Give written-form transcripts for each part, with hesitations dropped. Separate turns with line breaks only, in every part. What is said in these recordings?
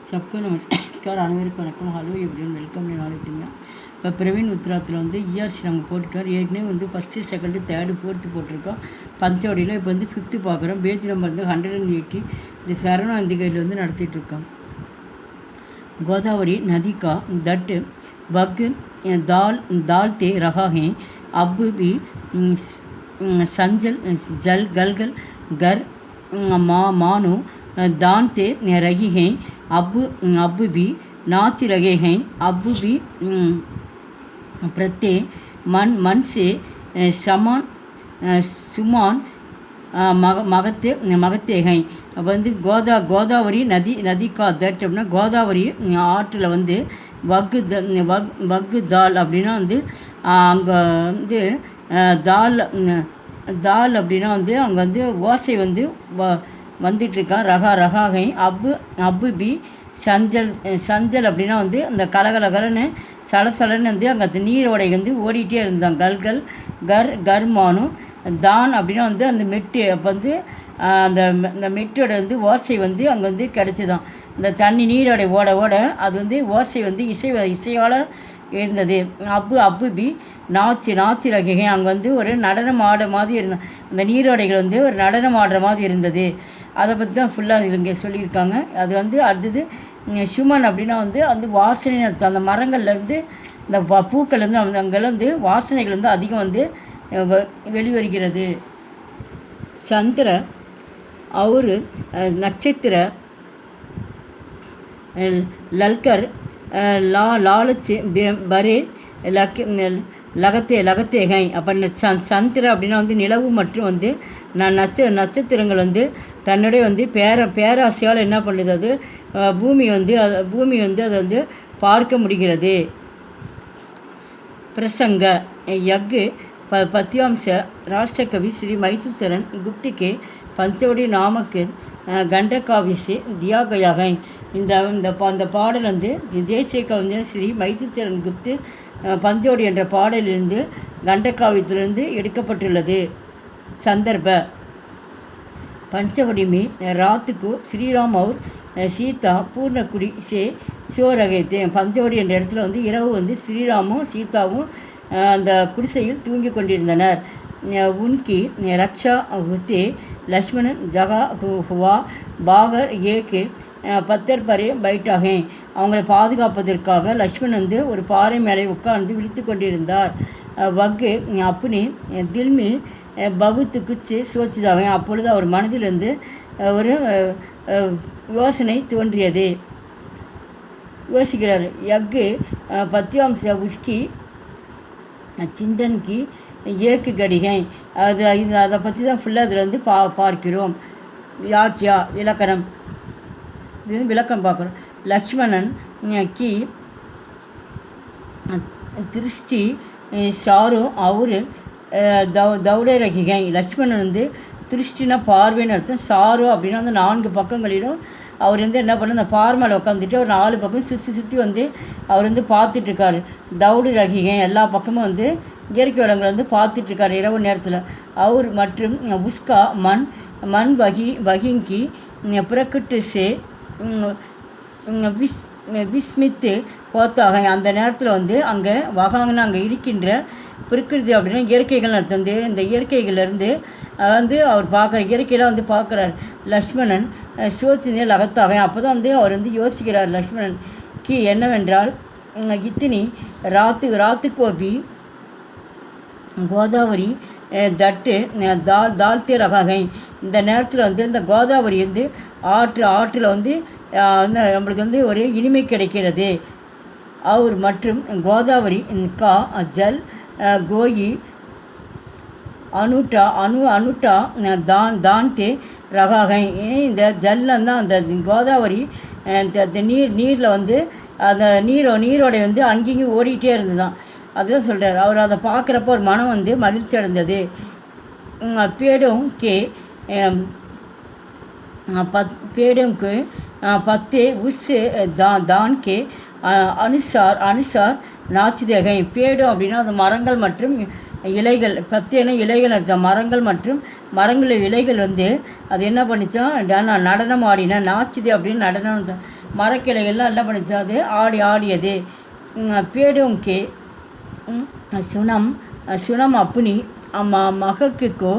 सबको नमस्कार அனைவருக்கும் வணக்கம். ஹலோ எப்படின்னு வெல்கம் நாளைக்குங்க. இப்போ பிரவீன் உத்ராத்தில் வந்து இஆர்சி நாங்கள் போட்டுட்டோம். ஏற்கனவே வந்து ஃபஸ்ட்டு செகண்டு தேர்டு ஃபோர்த்து போட்டிருக்கோம். பஞ்சவடியில் இப்போ வந்து 5th பார்க்குறோம். பேஜ் நம்பர் வந்து 180. இந்த சரவணா இந்த கையில் வந்து நடத்திட்டுருக்கோம். गोदावरी नदी का दट बग दालते रहा है, अब भी संजल जल गलगल गर मानो दानते रही हैं, अब भी नाच रहे हैं, अब भी प्रत्यय मन से समान सुमान மகத்தே ஹை. அப்போ வந்து கோதாவரி நதி கா தட் அப்படின்னா கோதாவரி ஆற்றில் வந்து வக்கு தால் அப்படின்னா வந்து அங்கே வந்து தால் அப்படின்னா வந்து அங்கே வந்து ஓசை வந்து வந்துட்டுருக்கான். ரகாகை அப்பு பி சஞ்சல் அப்படின்னா வந்து அந்த கலகலன்னு சலசலன்னு வந்து அங்கே நீரோடை வந்து ஓடிட்டே இருந்தான். கர்மானும் தான் அப்படின்னா வந்து அந்த மெட்டு அப்போ வந்து அந்த மெட்டோட வந்து ஓசை வந்து அங்கே வந்து கிடச்சிதான். இந்த தண்ணி நீரோடை ஓட அது வந்து ஓசை வந்து இசையால் இருந்தது. அப்பு பி நாச்சு ரகை அங்கே வந்து ஒரு நடனம் ஆட மாதிரி இருந்தது. அந்த நீரோடைகள் வந்து ஒரு நடனம் ஆடுற மாதிரி இருந்தது. அதை பற்றி தான் ஃபுல்லாக இங்கே சொல்லியிருக்காங்க. அது வந்து அடுத்தது சுமன் அப்படின்னா வந்து அந்த வாசனை அர்த்தம். அந்த மரங்கள்லேருந்து இந்த பூக்கள்லேருந்து அங்கெல்லாம் வந்து வாசனைகள் வந்து அதிகம் வந்து வெளிவருகிறது. சந்திர और नक्षत्र ललकर लालच बरे லகத்தே ஹை. அப்போ சந்திர அப்படின்னா வந்து நிலவு மற்றும் வந்து நட்சத்திரங்கள் வந்து தன்னுடைய வந்து பேராசையால் என்ன பண்ணுது, அது பூமி வந்து அதை வந்து பார்க்க முடிகிறது. பிரசங்க யக் पत्यांश राष्ट्र कवि श्री मैसूचरण गुप्त के पंचवड़ी नामक गंडकाव्य से दिया गया है. இந்த பாடல் வந்து தேசிய கவிஞர் ஸ்ரீ மைசூச்சரன் குப்து பஞ்சவடி என்ற பாடலிலிருந்து கண்டகாவியத்திலிருந்து எடுக்கப்பட்டுள்ளது. சந்தர்ப்ப पंचवड़ी में रात को श्री राम और सीता पूर्णकुड़ी से सो रहे थे. பஞ்சவடி என்ற இடத்துல வந்து இரவு வந்து ஸ்ரீராமும் சீதாவும் அந்த குடிசையில் தூங்கி கொண்டிருந்தனர். உன்கி ரக்ஷா ஹுத்தே லக்ஷ்மணன் ஜகா ஹுவா பாகர் ஏகே பத்தர் பரே பைட்டாகே. அவங்களை பாதுகாப்பதற்காக லக்ஷ்மணன் வந்து ஒரு பாறை மேலே உட்கார்ந்து விழித்து கொண்டிருந்தார். வக்கு அப்புனே தில்மி பகுத்து குச்சு சோச்சிதாகே. அப்பொழுது அவர் மனதிலிருந்து ஒரு யோசனை தோன்றியது. யோசிக்கிறார். யக்கு பத்யாம்ச உஷ்கி சிந்தன்கி ஏக்கு கடிகை. அதை பற்றி தான் ஃபுல்லாக அதில் வந்து பார்க்கிறோம். யாக்கியா இலக்கணம், இது வந்து விளக்கம் பார்க்குறோம். லக்ஷ்மணன் கி திருஷ்டி சாரு அவரு தௌடை ரகிகை. லக்ஷ்மணன் வந்து திருஷ்டினா பார்வைன்னு அர்த்தம். சாரு அப்படின்னா வந்து 4 பக்கங்களிலும் அவர் வந்து என்ன பண்ண அந்த பார்மலை உட்காந்துட்டு ஒரு 4 பக்கம் சுற்றி வந்து அவர் வந்து பார்த்துட்ருக்காரு. தௌடு ரகிகை எல்லா பக்கமும் வந்து இயற்கை வளங்களை வந்து பார்த்துட்ருக்காரு இரவு நேரத்தில். அவர் மற்றும் உஸ்கா மண் வகிங்கி புறக்கிட்டு சே விஸ்மித்து போத்தாக. அந்த நேரத்தில் வந்து அங்கே வகாங்கன்னு அங்கே இருக்கின்ற பிரகிருதி அப்படின்னா இயற்கைகள் அர்த்தம். இந்த இயற்கைகள்லேருந்து வந்து அவர் பார்க்குற இயற்கையெல்லாம் வந்து பார்க்குறார். லக்ஷ்மணன் சோச்சினே லகத்தாக. அப்போ தான் வந்து அவர் வந்து யோசிக்கிறார் லக்ஷ்மணன் கி என்னவென்றால் இத்தினி ராத்து கோபி கோதாவரி தட்டு தாழ்த்தே ரகாகை. இந்த நேரத்தில் வந்து இந்த கோதாவரி வந்து ஆற்றில் வந்து நம்மளுக்கு வந்து ஒரு இனிமை கிடைக்கிறது. அவர் மற்றும் கோதாவரி கா ஜல் கோயி அனுட்டா தான்தே ரகாகை. இந்த ஜல்லம் தான் அந்த கோதாவரி நீரில் வந்து அந்த நீரோடை வந்து அங்கேயும் ஓடிட்டே இருந்துதான். அதுதான் சொல்கிறார். அவர் அதை பார்க்குறப்போ ஒரு மனம் வந்து மகிழ்ச்சி அடைந்தது. பேடும் के पत्ते उस दान के अनुसार நாச்சிதேகை. பேடும் அப்படின்னா அந்த மரங்கள் மற்றும் இலைகள், பத்தேன இலைகள் அர்த்தம். மரங்கள் மற்றும் மரங்களில் இலைகள் வந்து அது என்ன பண்ணிச்சோம், நடனம் ஆடின. நாச்சிதே அப்படின்னு மரக்கிளைகள்லாம் என்ன பண்ணிச்சு, அது ஆடியது. பேடோங்கே சுனம் சுனம் அப்புனி மகக்குக்கோ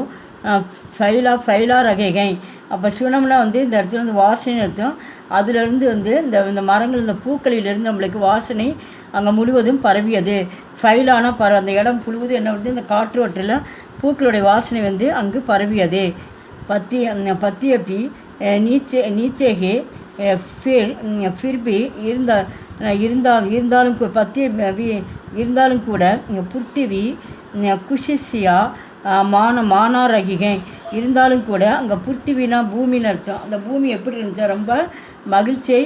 ஃபைலா ரகைகை. அப்போ சுனம்னா வந்து இந்த இடத்துல வந்து வாசனை அர்த்தம். அதிலிருந்து வந்து இந்த மரங்கள், இந்த பூக்களிலிருந்து நம்மளுக்கு வாசனை அங்கே முழுவதும் பரவியது. ஃபைலான அந்த இடம் முழுவதும் என்ன வந்து இந்த காற்றோட்டில் பூக்களுடைய வாசனை வந்து அங்கு பரவியது. பத்தியப்பி நீச்சேகே ஃபிர்பி இருந்தாலும் கூட புர்த்திவி குஷிஷியா மானாரகிகை. இருந்தாலும் கூட அங்கே புர்த்திவினா பூமின்னு அர்த்தம். அந்த பூமி எப்படி இருந்துச்சா, ரொம்ப மகிழ்ச்சியை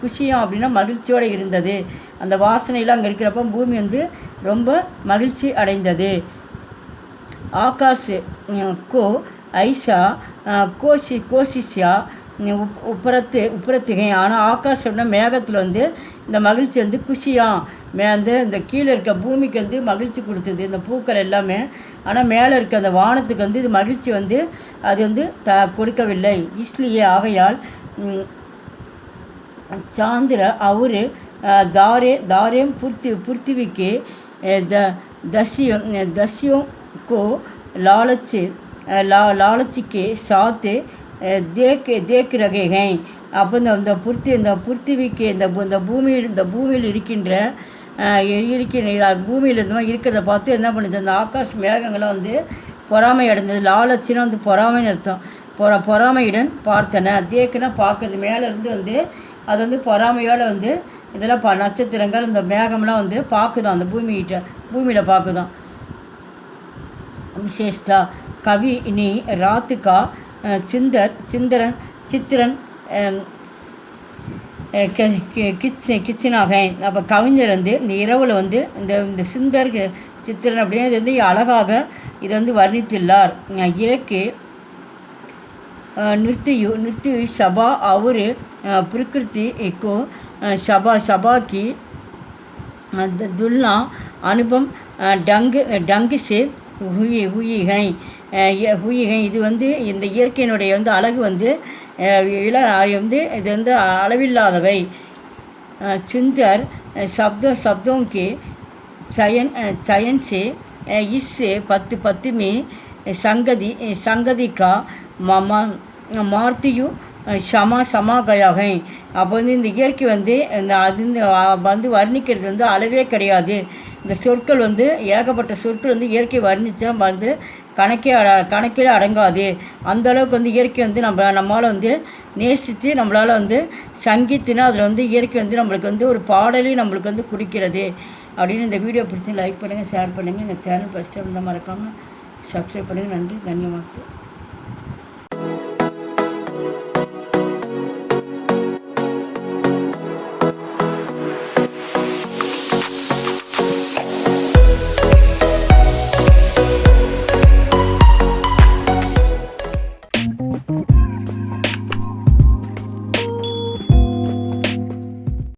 குஷியம் அப்படின்னா மகிழ்ச்சியோடு இருந்தது. அந்த வாசனையில் அங்கே இருக்கிறப்ப பூமி வந்து ரொம்ப மகிழ்ச்சி அடைந்தது. ஆகாஷ் கோ ஐஷா கோஷிஷா உப்புறத்துகை. ஆனால் ஆகாஷம்னா மேகத்தில் வந்து இந்த மகிழ்ச்சி வந்து குஷியாக இந்த கீழே இருக்க பூமிக்கு வந்து மகிழ்ச்சி கொடுத்தது இந்த பூக்கள் எல்லாமே. ஆனால் மேலே இருக்க அந்த வானத்துக்கு வந்து இது மகிழ்ச்சி வந்து அது வந்து கொடுக்கவில்லை. இஸ்லியே ஆகையால் சாந்திர அவரு தாரேம் புர்த்திவிக்கு தஸ்யம் கோ லாலச்சிக்கு சாத்து தேக் ரகை. அப்போ இந்த புர்த்திவிக்கு இந்த பூமியில் இருக்கின்ற பூமியில் இந்த மாதிரி இருக்கிறத பார்த்து என்ன பண்ணுது, அந்த ஆகாஷ் மேகங்களாம் வந்து பொறாமை அடைந்தது. லாலச்சின்னா வந்து பொறாமைன்னு அர்த்தம். பொறாமையுடன் பார்த்தன. தேக்குன்னா பார்க்குறது. மேலேருந்து வந்து அது வந்து பொறாமையோடு வந்து இதெல்லாம் நட்சத்திரங்கள் இந்த மேகம்லாம் வந்து பார்க்குதான், அந்த பூமியில் பார்க்குதான். விசேஷ்டா கவி நீ ராத்துக்கா சித்திரன் கிச்சனாக. அப்போ கவிஞர் வந்து இந்த இரவில் வந்து இந்த சிந்தர் சித்திரன் அப்படின்னு இது வந்து அழகாக இதை வந்து வர்ணித்துள்ளார். ஏகே நிறுத்தியு சபா அவரு பிரகிருதி கோ சபாக்கி துல்னா அனுபம் டங்கு சே ஹுயிகை. இது வந்து இந்த இயற்கையினுடைய வந்து அழகு வந்து வந்து இது வந்து அளவில்லாதவை. சுந்தர் சப்தோங்கே சயன் சே இஸ்ஸே பத்துமே சங்கதிக்கா மார்த்தியு சமாகயாக. அப்போ வந்து இந்த இயற்கை வந்து வந்து வர்ணிக்கிறது வந்து அளவே கிடையாது. இந்த சொற்கள் வந்து ஏகப்பட்ட சொற்கள் வந்து இயற்கை வர்ணித்தா வந்து கணக்கில் அடங்காது. அந்தளவுக்கு வந்து இயற்கை வந்து நம்மளால் வந்து நேசித்து நம்மளால் வந்து சங்கீத்துனா அதில் வந்து இயற்கை வந்து நம்மளுக்கு வந்து ஒரு பாடலையும் நம்மளுக்கு வந்து குடிக்கிறது அப்படின்னு. இந்த வீடியோ பிடிச்சி லைக் பண்ணுங்கள், ஷேர் பண்ணுங்கள். எங்கள் சேனல் ஃபஸ்ட்டு இருந்தால் மறக்காமல் சப்ஸ்கிரைப் பண்ணுங்கள். நன்றி, தன்யவாதம்.